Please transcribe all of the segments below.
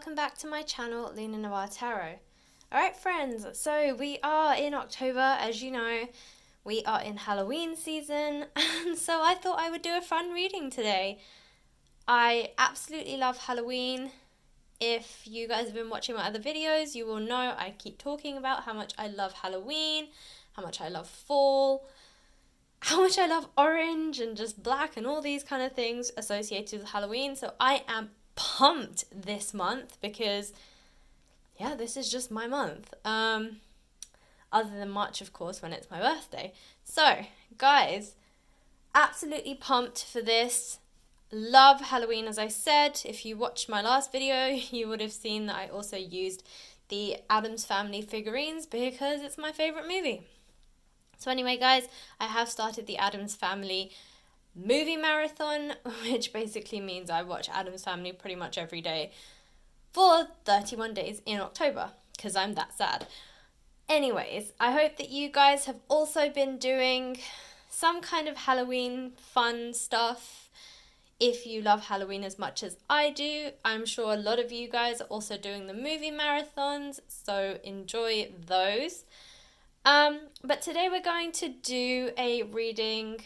welcome back to my channel, Lena Noir Tarot. Alright friends, so we are in October, as you know, we are in Halloween season, and so I thought I would do a fun reading today. I absolutely love Halloween. If you guys have been watching my other videos, you will know I keep talking about how much I love Halloween, how much I love fall, how much I love orange and just black and all these kind of things associated with Halloween. So I am pumped this month because, yeah, this is just my month. Other than March, of course, when it's my birthday. So, guys, absolutely pumped for this. Love Halloween, as I said. If you watched my last video, you would have seen that I also used the Addams Family figurines because it's my favorite movie. So anyway, guys, I have started the Addams Family movie marathon, which basically means I watch Addams Family pretty much every day for 31 days in October, because I'm that sad. Anyways, I hope that you guys have also been doing some kind of Halloween fun stuff. If you love Halloween as much as I do, I'm sure a lot of you guys are also doing the movie marathons, so enjoy those. But today we're going to do a reading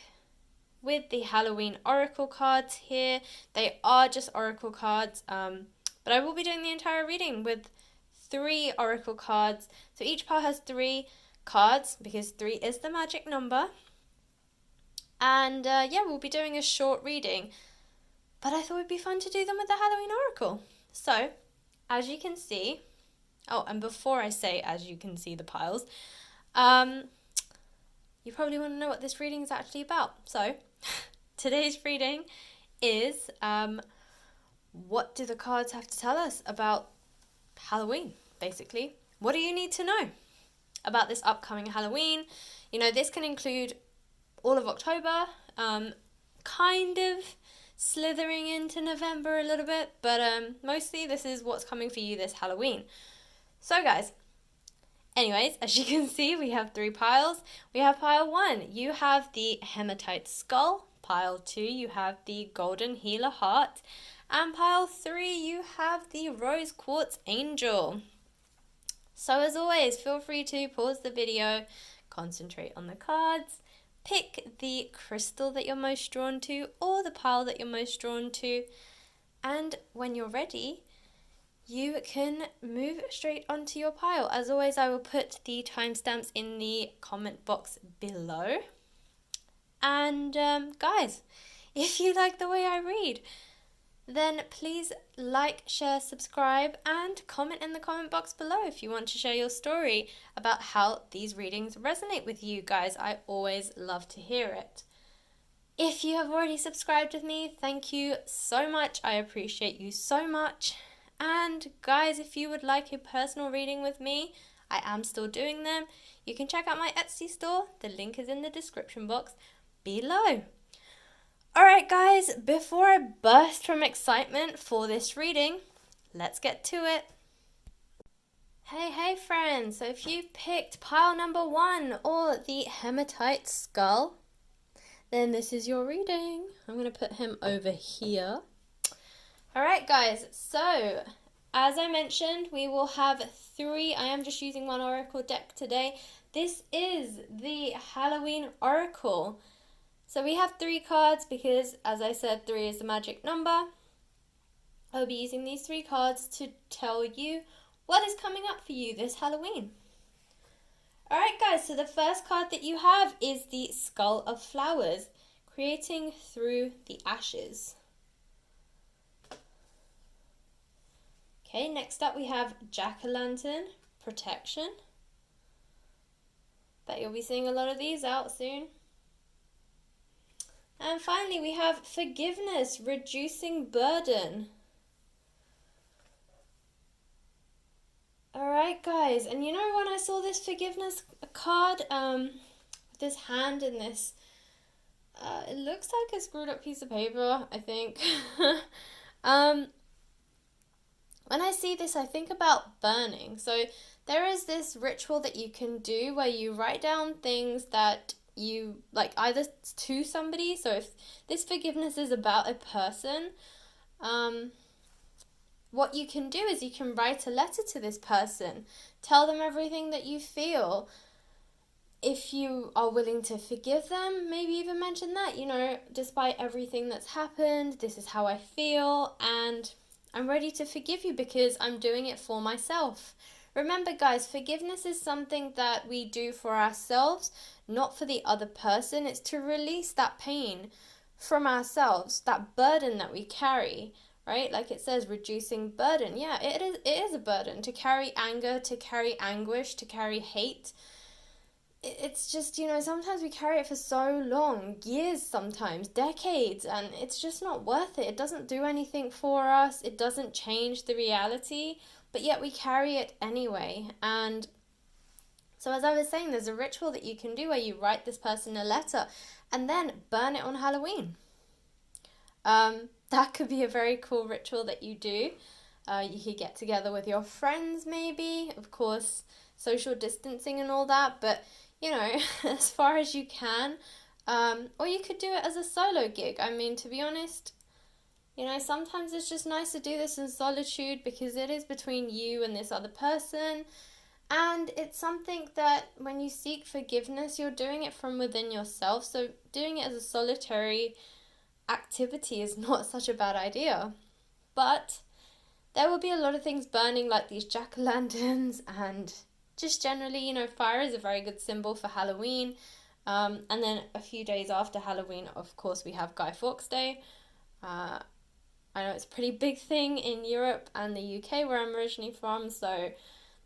with the Halloween oracle cards here. They are just oracle cards, but I will be doing the entire reading with 3 oracle cards. So each pile has 3 cards because 3 is the magic number. And yeah, we'll be doing a short reading. But I thought it'd be fun to do them with the Halloween oracle. So, as you can see, oh, and before I say as you can see the piles, you probably want to know what this reading is actually about. So, today's reading is what do the cards have to tell us about Halloween, basically. What do you need to know about this upcoming Halloween? You know, this can include all of October, kind of slithering into November a little bit, but mostly this is what's coming for you this Halloween. So guys, anyways, as you can see, we have 3 piles. We have pile 1, you have the hematite skull. Pile 2, you have the golden healer heart. And pile 3, you have the rose quartz angel. So as always, feel free to pause the video, concentrate on the cards, pick the crystal that you're most drawn to or the pile that you're most drawn to, and when you're ready, you can move straight onto your pile. As always, I will put the timestamps in the comment box below. And guys, if you like the way I read, then please like, share, subscribe, and comment in the comment box below if you want to share your story about how these readings resonate with you guys. I always love to hear it. If you have already subscribed with me, thank you so much. I appreciate you so much. And guys, if you would like a personal reading with me, I am still doing them. You can check out my Etsy store. The link is in the description box below. Alright guys, before I burst from excitement for this reading, let's get to it. Hey friends, so if you picked pile number 1 or the hematite skull, then this is your reading. I'm going to put him over here. Alright guys, so as I mentioned, we will have 3, I am just using one oracle deck today. This is the Halloween oracle. So we have 3 cards because, as I said, 3 is the magic number. I'll be using these 3 cards to tell you what is coming up for you this Halloween. Alright guys, so the first card that you have is the Skull of Flowers, creating through the ashes. Okay, next up we have Jack-o'-lantern, protection. Bet you'll be seeing a lot of these out soon. And finally, we have forgiveness, reducing burden. Alright guys, and you know when I saw this forgiveness card, with this hand and this, it looks like a screwed up piece of paper, I think. When I see this, I think about burning. So there is this ritual that you can do where you write down things that you like either to somebody. So if this forgiveness is about a person, what you can do is you can write a letter to this person. Tell them everything that you feel. If you are willing to forgive them, maybe even mention that, despite everything that's happened, this is how I feel, and I'm ready to forgive you because I'm doing it for myself. Remember, guys, forgiveness is something that we do for ourselves, not for the other person. It's to release that pain from ourselves, that burden that we carry, right? Like it says, reducing burden. Yeah, it is a burden to carry anger, to carry anguish, to carry hate. It's just, sometimes we carry it for so long, years sometimes, decades, and it's just not worth it. It doesn't do anything for us. It doesn't change the reality, but yet we carry it anyway. And so as I was saying, there's a ritual that you can do where you write this person a letter and then burn it on Halloween. That could be a very cool ritual that you do. You could get together with your friends maybe, of course, social distancing and all that, but as far as you can. Or you could do it as a solo gig. I mean, to be honest, sometimes it's just nice to do this in solitude because it is between you and this other person. And it's something that when you seek forgiveness, you're doing it from within yourself. So doing it as a solitary activity is not such a bad idea. But there will be a lot of things burning, like these jack-o'-lanterns, and just generally, fire is a very good symbol for Halloween. And then a few days after Halloween, of course, we have Guy Fawkes Day. I know it's a pretty big thing in Europe and the UK, where I'm originally from, so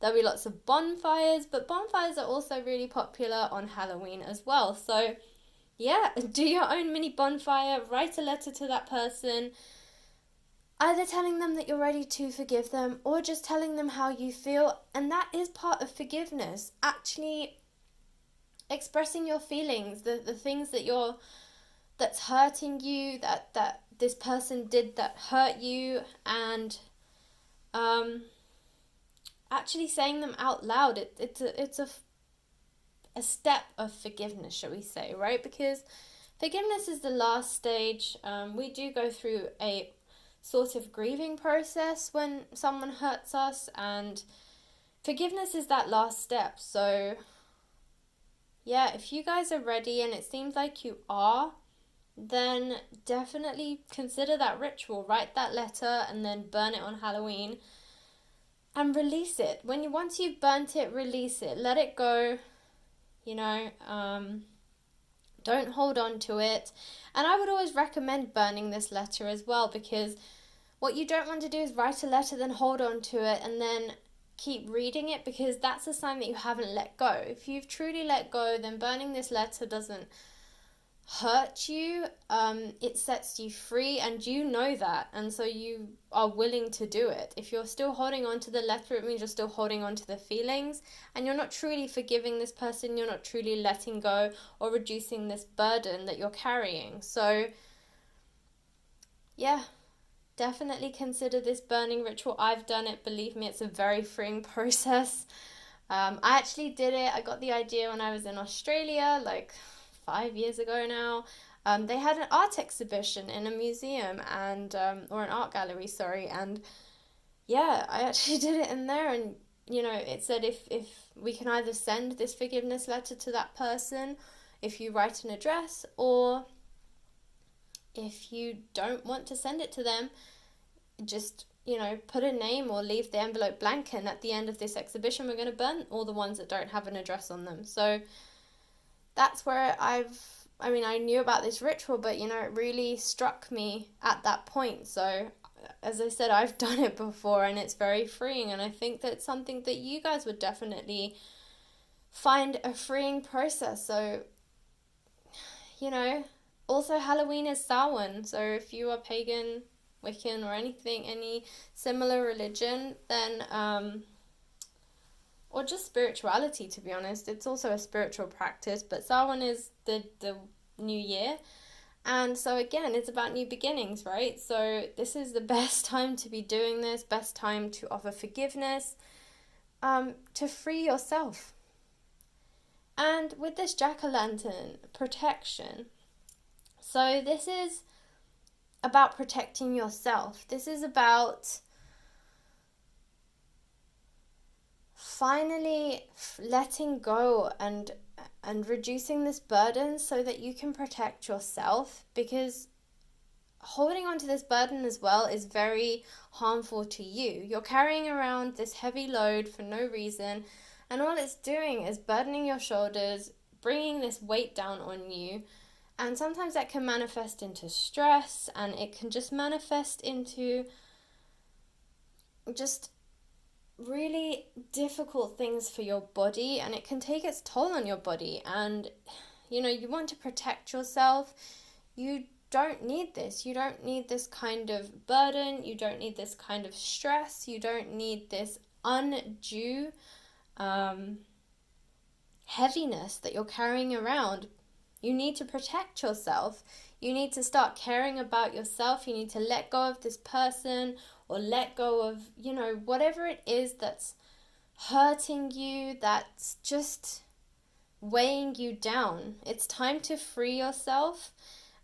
there'll be lots of bonfires, but bonfires are also really popular on Halloween as well. So yeah, do your own mini bonfire, write a letter to that person, either telling them that you're ready to forgive them or just telling them how you feel. And that is part of forgiveness, actually expressing your feelings, the things that's hurting you, that this person did that hurt you, and actually saying them out loud. It's a step of forgiveness, shall we say, right? Because forgiveness is the last stage. We do go through a sort of grieving process when someone hurts us, and forgiveness is that last step. So yeah, if you guys are ready, and it seems like you are, then definitely consider that ritual. Write that letter and then burn it on Halloween and release it. Once you've burnt it, release it. Let it go. Don't hold on to it. And I would always recommend burning this letter as well, because what you don't want to do is write a letter, then hold on to it, and then keep reading it, because that's a sign that you haven't let go. If you've truly let go, then burning this letter doesn't hurt you. It sets you free, and you know that, and so you are willing to do it. If you're still holding on to the letter, it means you're still holding on to the feelings, and you're not truly forgiving this person. You're not truly letting go or reducing this burden that you're carrying. So yeah, definitely consider this burning ritual. I've done it, believe me, it's a very freeing process. I actually did it. I got the idea when I was in Australia, like 5 years ago now. They had an art exhibition in a museum, and or an art gallery, sorry, and yeah, I actually did it in there. And it said if we can either send this forgiveness letter to that person if you write an address, or if you don't want to send it to them, just put a name or leave the envelope blank, and at the end of this exhibition we're going to burn all the ones that don't have an address on them. So that's where I knew about this ritual, but it really struck me at that point. So as I said, I've done it before, and it's very freeing, and I think that's something that you guys would definitely find a freeing process. So also Halloween is Samhain, so if you are pagan, Wiccan, or any similar religion, then or just spirituality, to be honest, it's also a spiritual practice. But Samhain is the new year, and so again, it's about new beginnings, right? So this is the best time to be doing this, best time to offer forgiveness, to free yourself. And with this jack-o'-lantern, protection. So this is about protecting yourself. This is about finally letting go and reducing this burden so that you can protect yourself, because holding on to this burden as well is very harmful to you. You're carrying around this heavy load for no reason, and all it's doing is burdening your shoulders, bringing this weight down on you. And sometimes that can manifest into stress, and it can just manifest into just really difficult things for your body, and it can take its toll on your body. And you want to protect yourself. You don't need this. You don't need this kind of burden. You don't need this kind of stress. You don't need this undue heaviness that you're carrying around. You need to protect yourself. You need to start caring about yourself. You need to let go of this person, or let go of, whatever it is that's hurting you, that's just weighing you down. It's time to free yourself.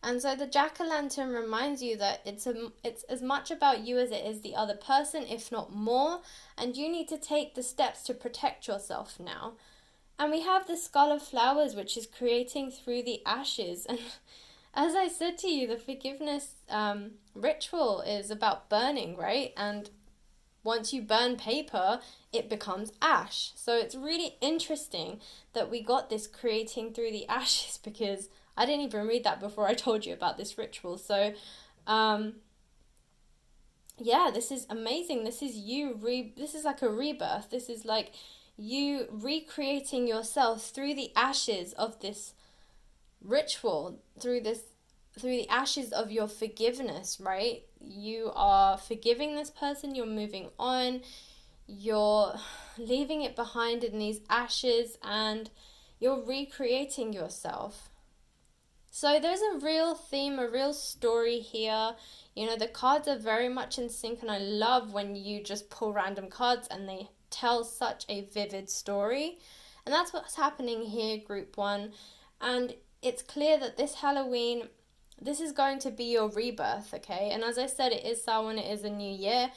And so the jack-o'-lantern reminds you that it's as much about you as it is the other person, if not more. And you need to take the steps to protect yourself now. And we have the skull of flowers, which is creating through the ashes. And as I said to you, the forgiveness ritual is about burning, right? And once you burn paper, it becomes ash. So it's really interesting that we got this creating through the ashes, because I didn't even read that before I told you about this ritual. So, this is amazing. This is this is like a rebirth. This is like you recreating yourself through the ashes of this ritual, through the ashes of your forgiveness, right? You are forgiving this person, you're moving on, you're leaving it behind in these ashes, and you're recreating yourself. So there's a real theme, a real story here. The cards are very much in sync, and I love when you just pull random cards and they tell such a vivid story. And that's what's happening here, group 1. And it's clear that this Halloween, this is going to be your rebirth, okay? And as I said, it is Samhain, it is a new year.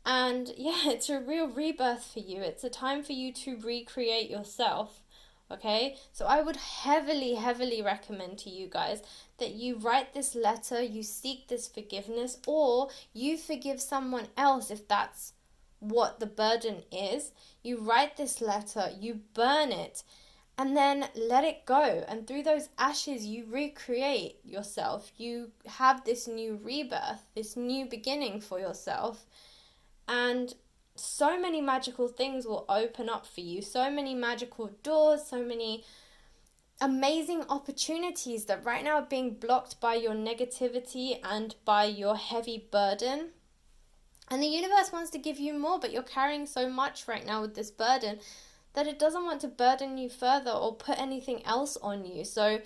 And it's a real rebirth for you. It's a time for you to recreate yourself, okay? So I would heavily, heavily recommend to you guys that you write this letter, you seek this forgiveness, or you forgive someone else if that's what the burden is. You write this letter, you burn it, and then let it go. And through those ashes, you recreate yourself. You have this new rebirth, this new beginning for yourself. And so many magical things will open up for you. So many magical doors, so many amazing opportunities that right now are being blocked by your negativity and by your heavy burden. And the universe wants to give you more, but you're carrying so much right now with this burden that it doesn't want to burden you further or put anything else on you. So,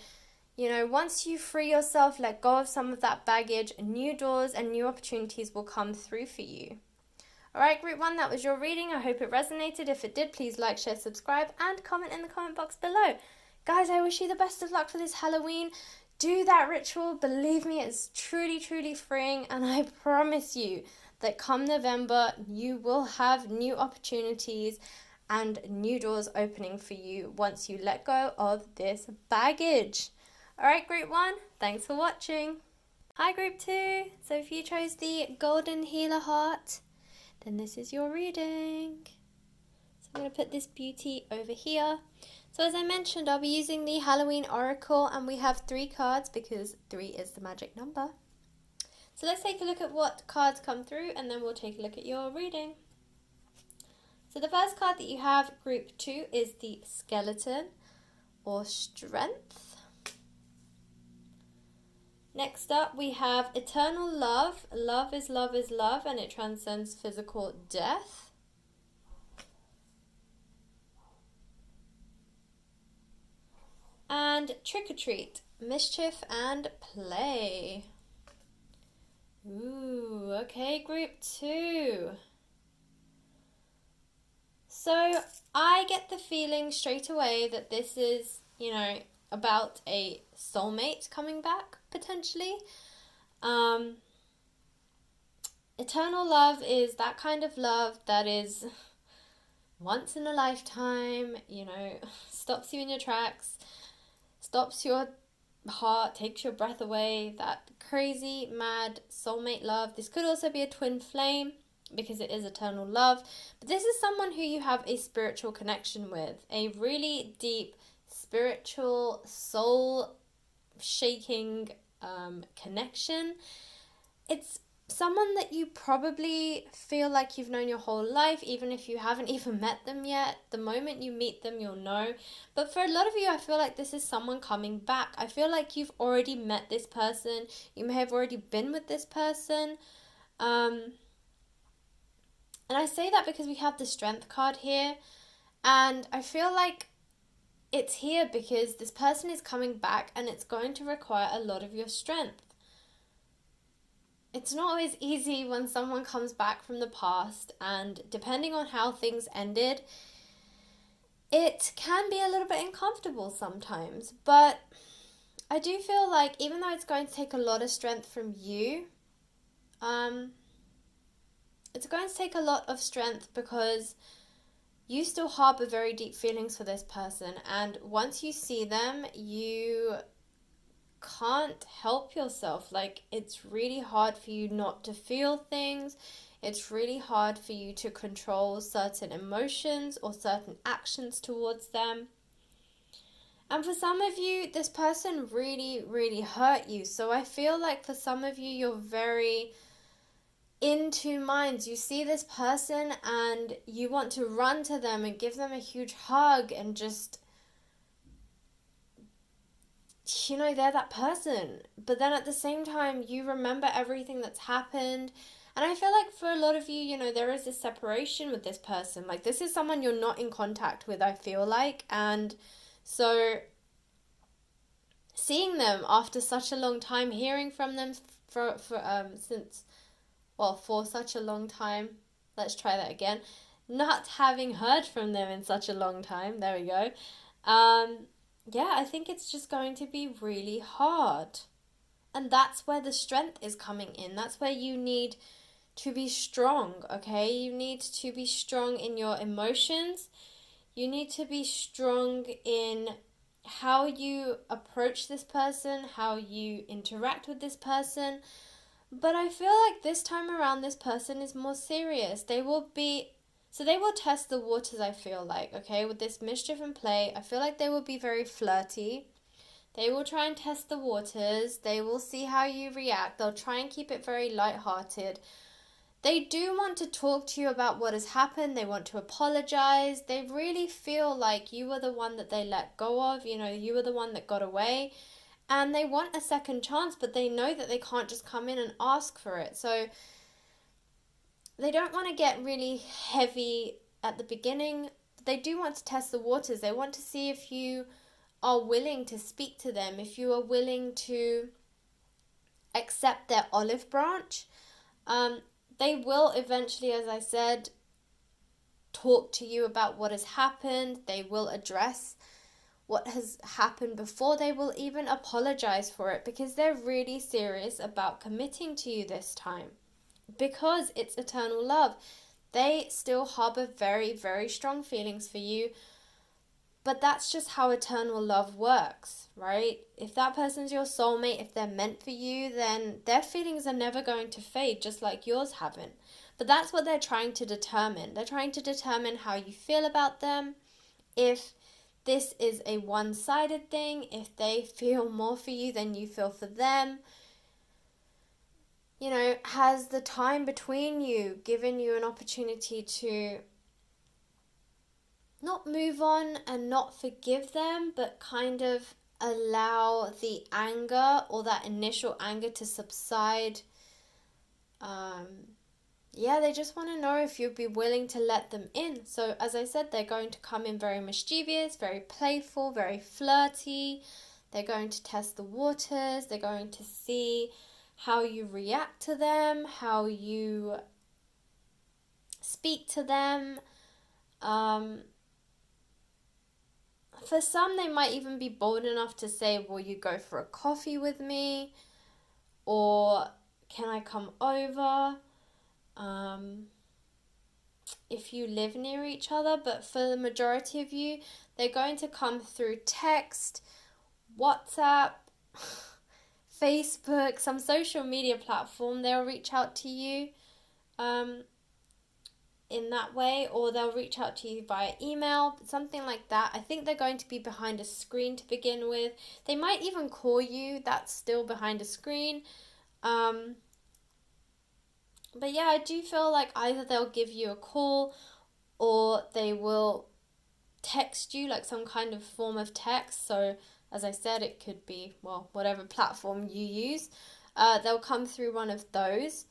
once you free yourself, let go of some of that baggage, new doors and new opportunities will come through for you. All right, group 1, that was your reading. I hope it resonated. If it did, please like, share, subscribe, and comment in the comment box below. Guys, I wish you the best of luck for this Halloween. Do that ritual. Believe me, it's truly, truly freeing. And I promise you that come November, you will have new opportunities and new doors opening for you once you let go of this baggage. All right, group 1, thanks for watching. Hi, group 2. So if you chose the Golden Healer Heart, then this is your reading. So I'm going to put this beauty over here. So as I mentioned, I'll be using the Halloween Oracle, and we have 3 cards because 3 is the magic number. So let's take a look at what cards come through, and then we'll take a look at your reading. So the first card that you have, group 2, is the Skeleton, or Strength. Next up, we have Eternal Love. Love is love is love, and it transcends physical death. And Trick or Treat, Mischief and Play. Ooh, okay, group 2. So I get the feeling straight away that this is, about a soulmate coming back, potentially. Eternal love is that kind of love that is once in a lifetime, stops you in your tracks, stops your heart, takes your breath away, that crazy, mad soulmate love. This could also be a twin flame because it is eternal love. But this is someone who you have a spiritual connection with, a really deep spiritual, soul shaking connection. It's someone that you probably feel like you've known your whole life, even if you haven't even met them yet. The moment you meet them, you'll know. But for a lot of you, I feel like this is someone coming back. I feel like you've already met this person. You may have already been with this person. And I say that because we have the Strength card here. And I feel like it's here because this person is coming back and it's going to require a lot of your strength. It's not always easy when someone comes back from the past, and depending on how things ended, it can be a little bit uncomfortable sometimes. But I do feel like even though it's going to take a lot of strength from you, it's going to take a lot of strength because you still harbor very deep feelings for this person, and once you see them, you can't help yourself. Like, it's really hard for you not to feel things. It's really hard for you to control certain emotions or certain actions towards them. And for some of you, this person really, really hurt you. So I feel like for some of you, you're very in two minds. You see this person and you want to run to them and give them a huge hug and just, they're that person. But then at the same time, you remember everything that's happened. And I feel like for a lot of you, there is this separation with this person. Like, this is someone you're not in contact with, I feel like. And so seeing them after such a long time, hearing from them for such a long time. Let's try that again. Not having heard from them in such a long time. There we go. Yeah, I think it's just going to be really hard. And that's where the strength is coming in. That's where you need to be strong, okay? You need to be strong in your emotions. You need to be strong in how you approach this person, how you interact with this person. But I feel like this time around, this person is more serious. They will test the waters, I feel like, okay? With this mischief and play, I feel like they will be very flirty. They will try and test the waters. They will see how you react. They'll try and keep it very lighthearted. They do want to talk to you about what has happened. They want to apologize. They really feel like you were the one that they let go of. You were the one that got away. And they want a second chance, but they know that they can't just come in and ask for it. So they don't want to get really heavy at the beginning. They do want to test the waters. They want to see if you are willing to speak to them, if you are willing to accept their olive branch. They will eventually, as I said, talk to you about what has happened. They will address what has happened before they will even apologize for it, because they're really serious about committing to you this time. Because it's eternal love. They still harbor very, very strong feelings for you. But that's just how eternal love works, right? If that person's your soulmate, if they're meant for you, then their feelings are never going to fade, just like yours haven't. But that's what they're trying to determine. They're trying to determine how you feel about them, if this is a one-sided thing, if they feel more for you than you feel for them. Has the time between you given you an opportunity to not move on and not forgive them, but kind of allow the anger or that initial anger to subside? They just want to know if you'd be willing to let them in. So as I said, they're going to come in very mischievous, very playful, very flirty. They're going to test the waters. They're going to see how you react to them, how you speak to them. For some, they might even be bold enough to say, will you go for a coffee with me? Or can I come over? if you live near each other, but for the majority of you, they're going to come through text, WhatsApp, Facebook, some social media platform. They'll reach out to you in that way, or they'll reach out to you via email, something like that. I think they're going to be behind a screen to begin with. They might even call you. That's still behind a screen. But yeah, I do feel like either they'll give you a call or they will text you, like some kind of form of text. So as I said, it could be, well, whatever platform you use. They'll come through one of those,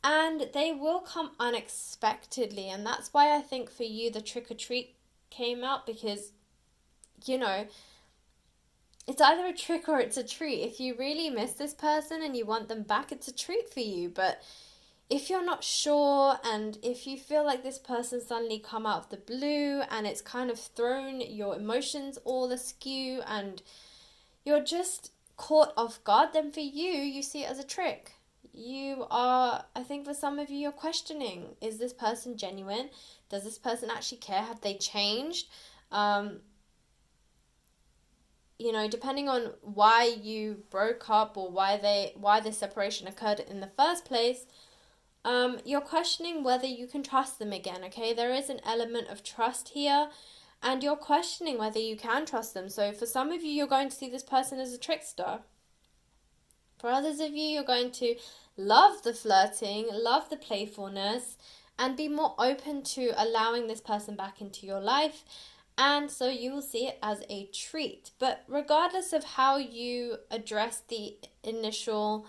and they will come unexpectedly. And that's why I think for you the trick or treat came out, because it's either a trick or it's a treat. If you really miss this person and you want them back, it's a treat for you. But if you're not sure, and if you feel like this person suddenly come out of the blue and it's kind of thrown your emotions all askew and you're just caught off guard, then for you see it as a trick. I think for some of you, you're questioning, is this person genuine? Does this person actually care? Have they changed? Depending on why you broke up or why the separation occurred in the first place, you're questioning whether you can trust them again, okay? There is an element of trust here, and you're questioning whether you can trust them. So for some of you, you're going to see this person as a trickster. For others of you, you're going to love the flirting, love the playfulness, and be more open to allowing this person back into your life. And so you will see it as a treat. But regardless of how you address the initial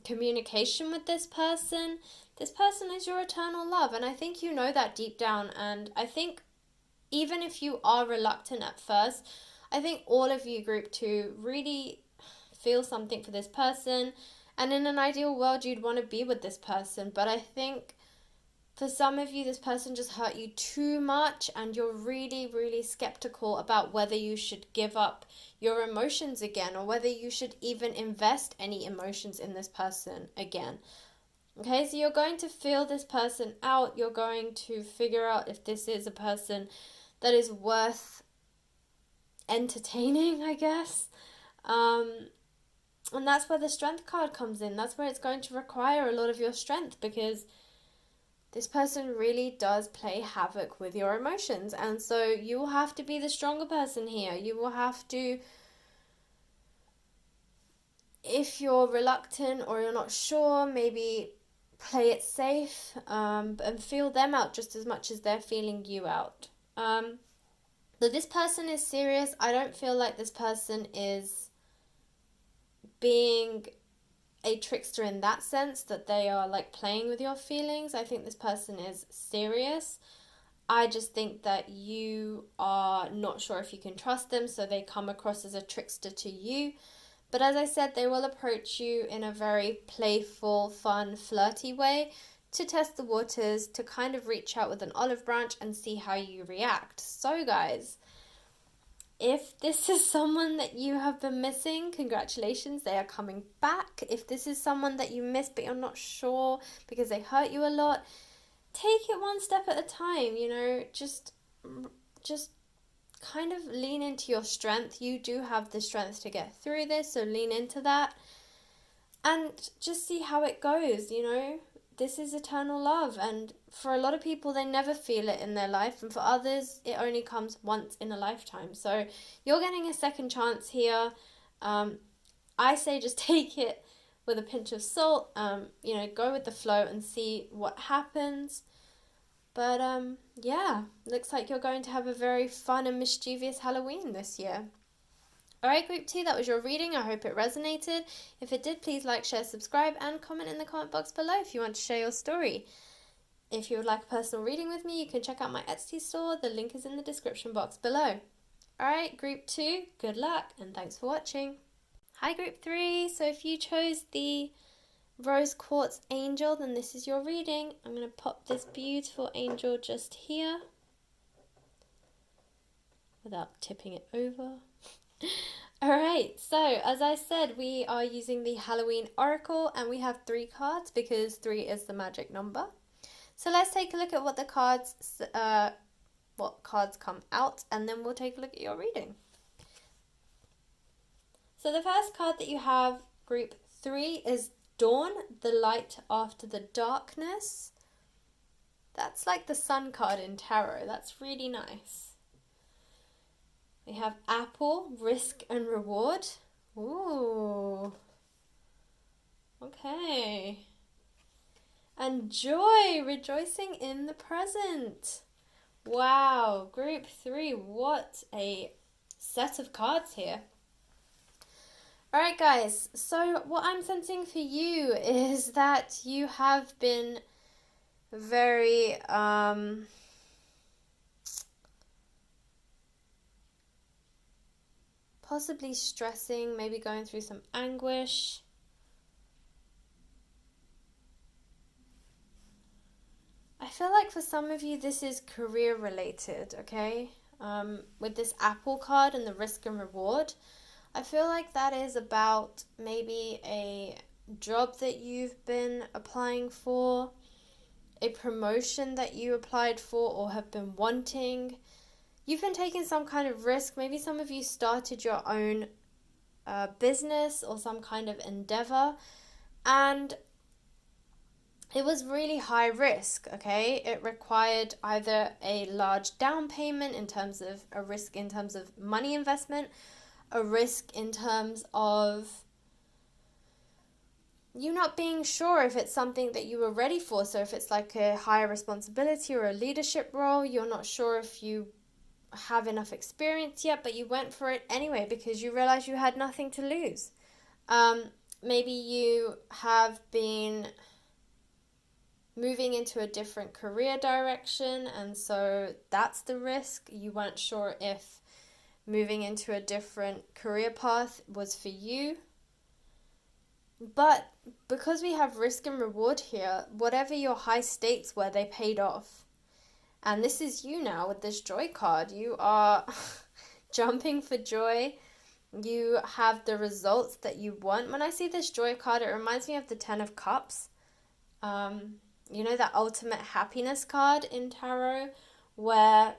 communication with this person is your eternal love. And I think you know that deep down. And I think even if you are reluctant at first, I think all of you, group 2, really feel something for this person. And in an ideal world, you'd want to be with this person. But I think for some of you, this person just hurt you too much, and you're really, really skeptical about whether you should give up your emotions again, or whether you should even invest any emotions in this person again. Okay, so you're going to feel this person out. You're going to figure out if this is a person that is worth entertaining, I guess. And that's where the strength card comes in. That's where it's going to require a lot of your strength, because this person really does play havoc with your emotions. And so you will have to be the stronger person here. You will have to, if you're reluctant or you're not sure, maybe play it safe, and feel them out just as much as they're feeling you out. So this person is serious. I don't feel like this person is being a trickster in that sense, that they are like playing with your feelings. I think this person is serious. I just think that you are not sure if you can trust them, so they come across as a trickster to you. But as I said, they will approach you in a very playful, fun, flirty way to test the waters, to kind of reach out with an olive branch and see how you react. So guys, if this is someone that you have been missing, congratulations, they are coming back. If this is someone that you missed but you're not sure because they hurt you a lot, take it one step at a time, just kind of lean into your strength. You do have the strength to get through this, so lean into that and just see how it goes. This is eternal love, and for a lot of people, they never feel it in their life, and for others, it only comes once in a lifetime. So you're getting a second chance here. I say just take it with a pinch of salt, go with the flow and see what happens. But looks like you're going to have a very fun and mischievous Halloween this year. Alright, group 2, that was your reading. I hope it resonated. If it did, please like, share, subscribe, and comment in the comment box below if you want to share your story. If you would like a personal reading with me, you can check out my Etsy store. The link is in the description box below. Alright, group 2, good luck, and thanks for watching. Hi, group 3. So if you chose the Rose Quartz Angel, then this is your reading. I'm going to pop this beautiful angel just here without tipping it over. Alright, so as I said, we are using the Halloween Oracle, and we have 3 cards because 3 is the magic number. So let's take a look at what cards come out, and then we'll take a look at your reading. So the first card that you have, group 3, is Dawn, the light after the darkness. That's like the sun card in tarot. That's really nice. We have Apple, risk and reward. Ooh. Okay. And Joy, rejoicing in the present. Wow, group 3, what a set of cards here. Alright guys, so what I'm sensing for you is that you have been very possibly stressing, maybe going through some anguish. I feel like for some of you this is career related, okay? With this Apple card and the risk and reward, I feel like that is about maybe a job that you've been applying for, a promotion that you applied for or have been wanting. You've been taking some kind of risk. Maybe some of you started your own business or some kind of endeavor, and it was really high risk, okay? It required either a large down payment in terms of a risk in terms of money investment, a risk in terms of you not being sure if it's something that you were ready for. So if it's like a higher responsibility or a leadership role, you're not sure if you have enough experience yet, but you went for it anyway because you realized you had nothing to lose. Maybe you have been moving into a different career direction, and so that's the risk. You weren't sure if moving into a different career path was for you. But because we have risk and reward here, whatever your high stakes were, they paid off. And this is you now with this joy card. You are jumping for joy. You have the results that you want. When I see this joy card, it reminds me of the 10 of Cups. You know, that ultimate happiness card in tarot where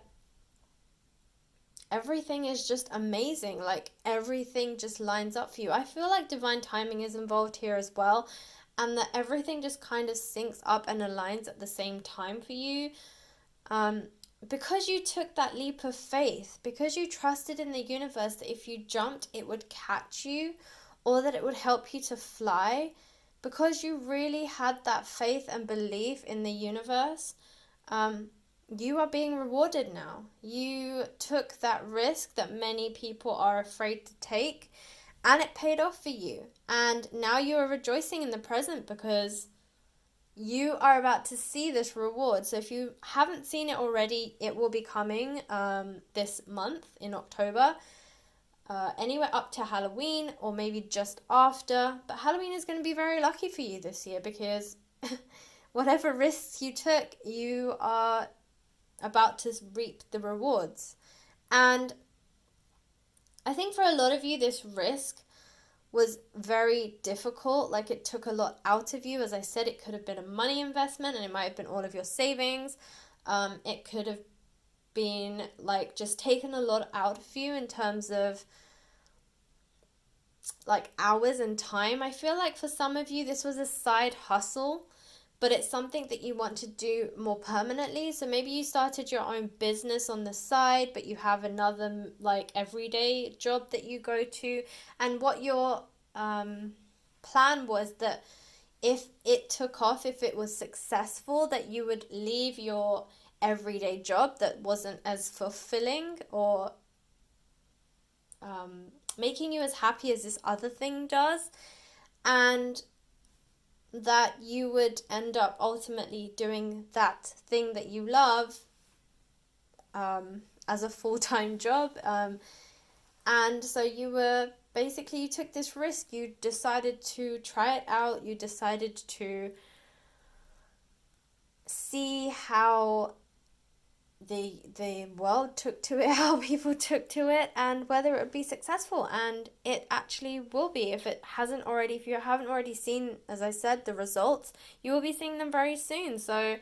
everything is just amazing. Like everything just lines up for you. I feel like divine timing is involved here as well, and that everything just kind of syncs up and aligns at the same time for you. Because you took that leap of faith, because you trusted in the universe that if you jumped, it would catch you or that it would help you to fly. Because you really had that faith and belief in the universe, you are being rewarded now. You took that risk that many people are afraid to take, and it paid off for you. And now you are rejoicing in the present because you are about to see this reward. So if you haven't seen it already, it will be coming this month in October. Anywhere up to Halloween or maybe just after. But Halloween is going to be very lucky for you this year because whatever risks you took, you are about to reap the rewards. And I think for a lot of you, this risk was very difficult. Like it took a lot out of you. As I said, it could have been a money investment and it might have been all of your savings. It could have been like just taken a lot out of you in terms of like hours and time. I feel like for some of you this was a side hustle, but it's something that you want to do more permanently. So maybe you started your own business on the side, but you have another like everyday job that you go to, and what your plan was that if it took off, if it was successful, that you would leave your everyday job that wasn't as fulfilling or making you as happy as this other thing does, and that you would end up ultimately doing that thing that you love as a full-time job. And so you took this risk. You decided to try it out. You decided to see how the world took to it, how people took to it, and whether it would be successful. And it actually will be. If you haven't already seen, as I said, the results, you will be seeing them very soon. So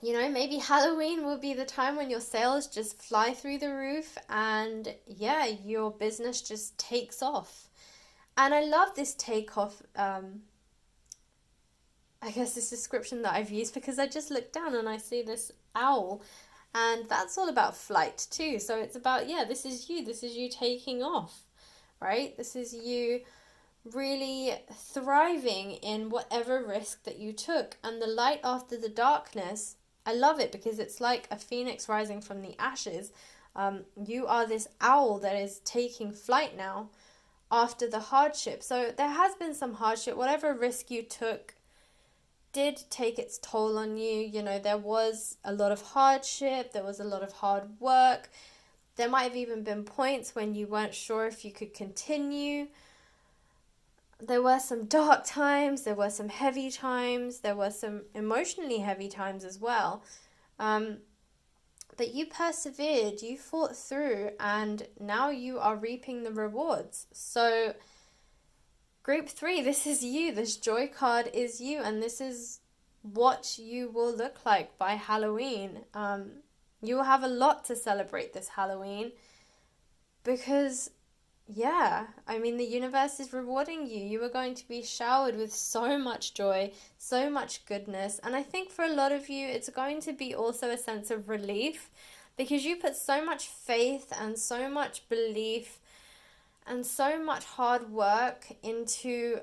You know, maybe Halloween will be the time when your sales just fly through the roof and yeah, your business just takes off. And I love this takeoff, I guess, this description that I've used because I just look down and I see this owl. And that's all about flight too. So it's about, yeah, this is you taking off, right? This is you really thriving in whatever risk that you took. And the light after the darkness, I love it because it's like a phoenix rising from the ashes. You are this owl that is taking flight now after the hardship. So there has been some hardship. Whatever risk you took did take its toll on you. You know, there was a lot of hardship, there was a lot of hard work. There might have even been points when you weren't sure if you could continue. There were some dark times, there were some heavy times, there were some emotionally heavy times as well. But you persevered, you fought through, and now you are reaping the rewards. So, Group 3, this is you. This joy card is you, and this is what you will look like by Halloween. You will have a lot to celebrate this Halloween because, yeah, I mean, the universe is rewarding you. You are going to be showered with so much joy, so much goodness. And I think for a lot of you, it's going to be also a sense of relief because you put so much faith and so much belief and so much hard work into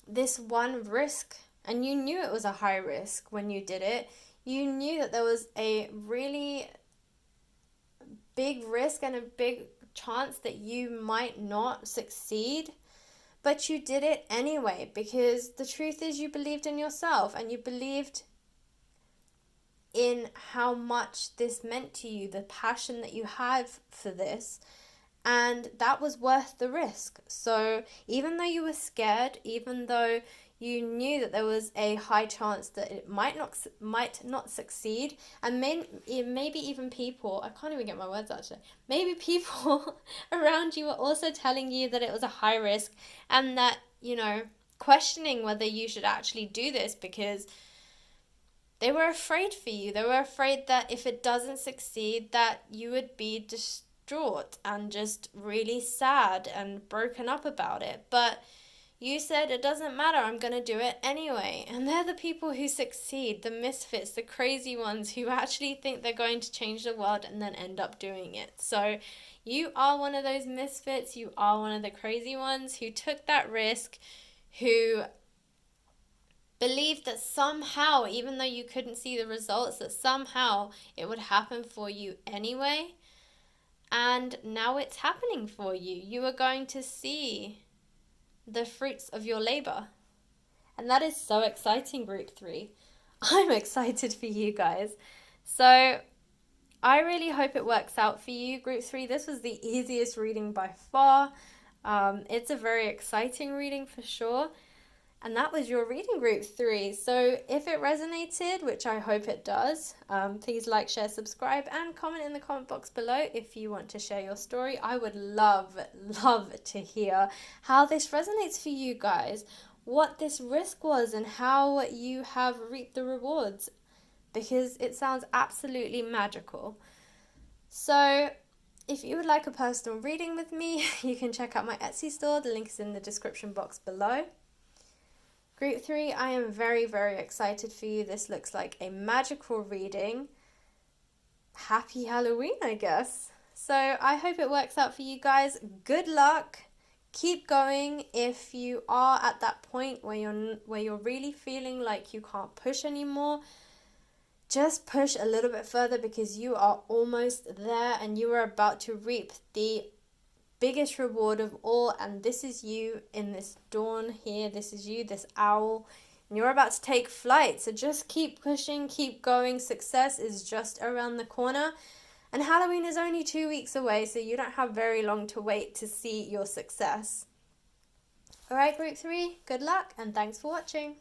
this one risk. And you knew it was a high risk when you did it. You knew that there was a really big risk and a big chance that you might not succeed, but you did it anyway because the truth is you believed in yourself and you believed in how much this meant to you, the passion that you have for this, and that was worth the risk. So even though you were scared, even though you knew that there was a high chance that it might not succeed, and maybe even people, I can't even get my words out today, maybe people around you were also telling you that it was a high risk and that, you know, questioning whether you should actually do this because they were afraid for you. They were afraid that if it doesn't succeed that you would be distraught and just really sad and broken up about it. But you said, it doesn't matter, I'm going to do it anyway. And they're the people who succeed, the misfits, the crazy ones who actually think they're going to change the world and then end up doing it. So you are one of those misfits. You are one of the crazy ones who took that risk, who believed that somehow, even though you couldn't see the results, that somehow it would happen for you anyway. And now it's happening for you. You are going to see the fruits of your labor. And that is so exciting, Group 3. I'm excited for you guys. So I really hope it works out for you, Group 3. This was the easiest reading by far. It's a very exciting reading for sure. And that was your reading, Group 3. So if it resonated, which I hope it does, please like, share, subscribe, and comment in the comment box below if you want to share your story. I would love to hear how this resonates for you guys, what this risk was, and how you have reaped the rewards, because it sounds absolutely magical. So if you would like a personal reading with me, you can check out my Etsy store. The link is in the description box below. Group 3, I am very, very excited for you. This looks like a magical reading. Happy Halloween, I guess. So I hope it works out for you guys. Good luck. Keep going. If you are at that point where you're really feeling like you can't push anymore, just push a little bit further because you are almost there and you are about to reap the biggest reward of all, and this is you in this dawn here. This is you, this owl, and you're about to take flight. So just keep pushing, keep going. Success is just around the corner, and Halloween is only 2 weeks away, so you don't have very long to wait to see your success. All right, Group 3, good luck, and thanks for watching.